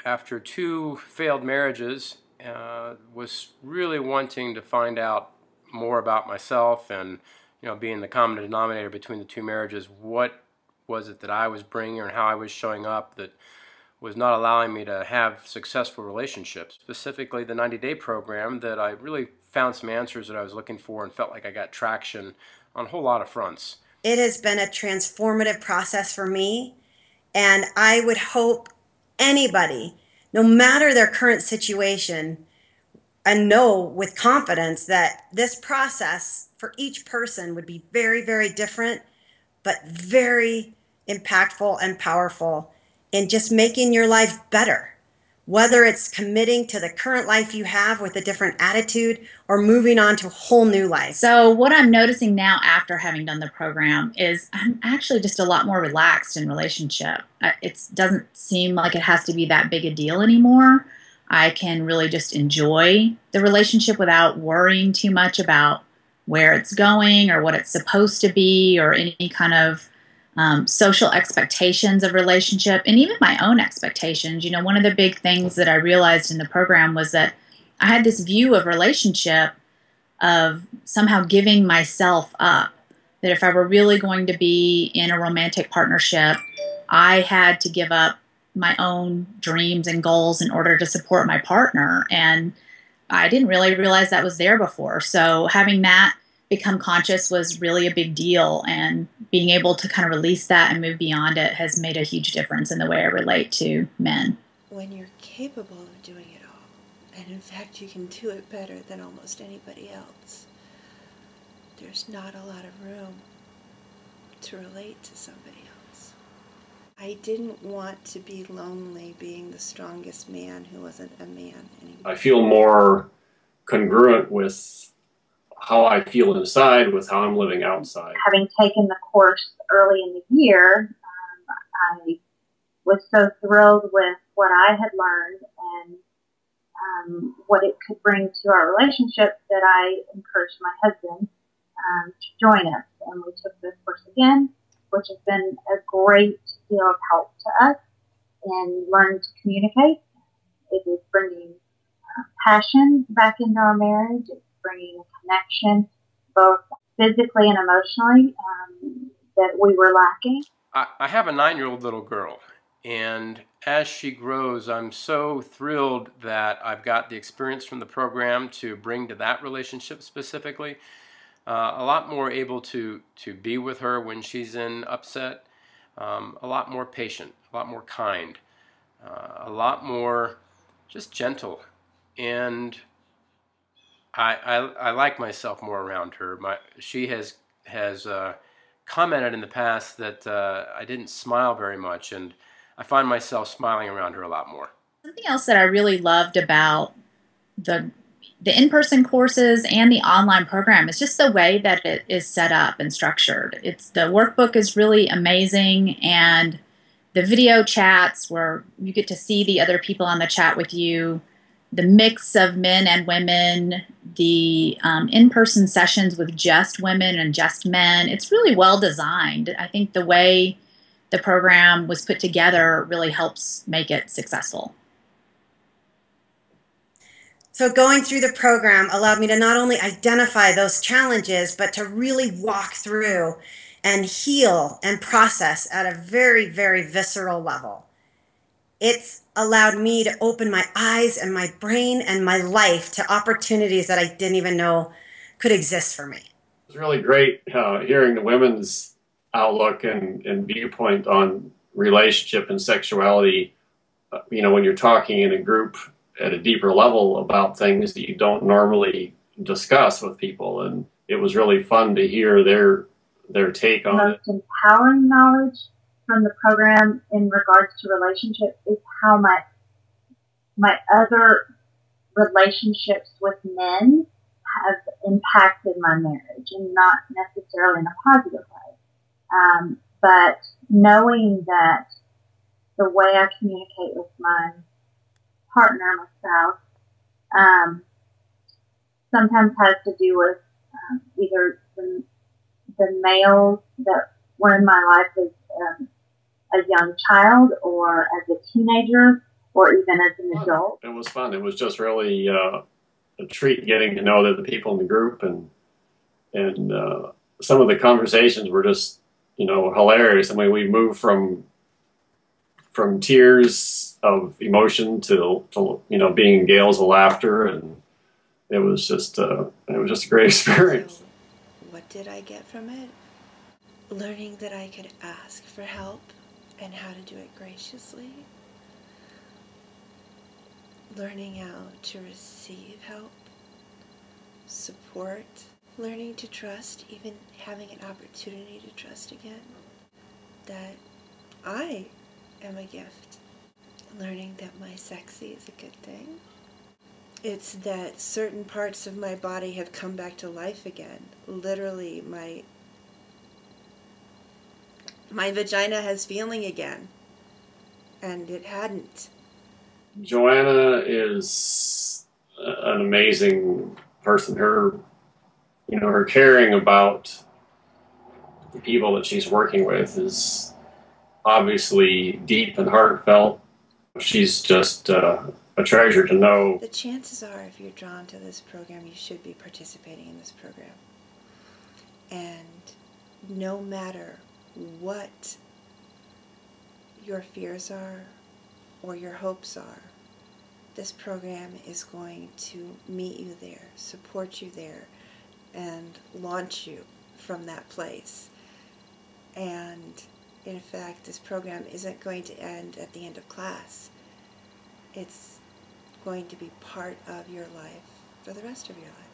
after 2 failed marriages, was really wanting to find out more about myself and, being the common denominator between the 2 marriages, what was it that I was bringing and how I was showing up that was not allowing me to have successful relationships. Specifically the 90-day program, that I really found some answers that I was looking for and felt like I got traction on a whole lot of fronts. It has been a transformative process for me, and I would hope anybody, no matter their current situation, and know with confidence that this process for each person would be very, very different, but very impactful and powerful in just making your life better. Whether it's committing to the current life you have with a different attitude or moving on to a whole new life. So what I'm noticing now after having done the program is I'm actually just a lot more relaxed in relationship. It doesn't seem like it has to be that big a deal anymore. I can really just enjoy the relationship without worrying too much about where it's going or what it's supposed to be or any kind of social expectations of relationship, and even my own expectations. One of the big things that I realized in the program was that I had this view of relationship of somehow giving myself up, that if I were really going to be in a romantic partnership, I had to give up my own dreams and goals in order to support my partner. And I didn't really realize that was there before. So having that become conscious was really a big deal, and being able to kind of release that and move beyond it has made a huge difference in the way I relate to men. When you're capable of doing it all, and in fact you can do it better than almost anybody else, there's not a lot of room to relate to somebody else. I didn't want to be lonely being the strongest man who wasn't a man anymore. I feel more congruent with how I feel inside with how I'm living outside. Having taken the course early in the year, I was so thrilled with what I had learned and what it could bring to our relationship that I encouraged my husband to join us. And we took this course again, which has been a great deal of help to us in learning to communicate. It is bringing passion back into our marriage. It's bringing a connection, both physically and emotionally, that we were lacking. I have a 9-year-old little girl, and as she grows, I'm so thrilled that I've got the experience from the program to bring to that relationship specifically. A lot more able to be with her when she's in upset, a lot more patient, a lot more kind, a lot more just gentle, and I like myself more around her. She has commented in the past that I didn't smile very much, and I find myself smiling around her a lot more. Something else that I really loved about the in-person courses and the online program is just the way that it is set up and structured. The workbook is really amazing, and the video chats where you get to see the other people on the chat with you, the mix of men and women, the in-person sessions with just women and just men. It's really well designed. I think the way the program was put together really helps make it successful. So going through the program allowed me to not only identify those challenges, but to really walk through and heal and process at a very, very visceral level. It's allowed me to open my eyes and my brain and my life to opportunities that I didn't even know could exist for me. It's really great hearing the women's outlook and viewpoint on relationship and sexuality. When you're talking in a group at a deeper level about things that you don't normally discuss with people, and it was really fun to hear their take on it. The most empowering knowledge from the program in regards to relationships is how much my other relationships with men have impacted my marriage, and not necessarily in a positive way. But knowing that the way I communicate with my partner, my spouse, sometimes has to do with either the males that were in my life as a young child or as a teenager, or even as an adult? It was fun. It was just really a treat getting to know the people in the group, and some of the conversations were just, you know, hilarious. I mean, we moved from tears of emotion to you know, being in gales of laughter, and it was just a great experience. So, what did I get from it? Learning that I could ask for help and how to do it graciously. Learning how to receive help, support. Learning to trust, even having an opportunity to trust again. That I am a gift. Learning that my sexy is a good thing. It's that certain parts of my body have come back to life again. Literally, my vagina has feeling again, and it hadn't. Joanna is an amazing person. Her, you know, her caring about the people that she's working with is obviously deep and heartfelt. She's just a treasure to know. The chances are, if you're drawn to this program, you should be participating in this program. And no matter what your fears are or your hopes are, this program is going to meet you there, support you there, and launch you from that place. And in fact, this program isn't going to end at the end of class. It's going to be part of your life for the rest of your life.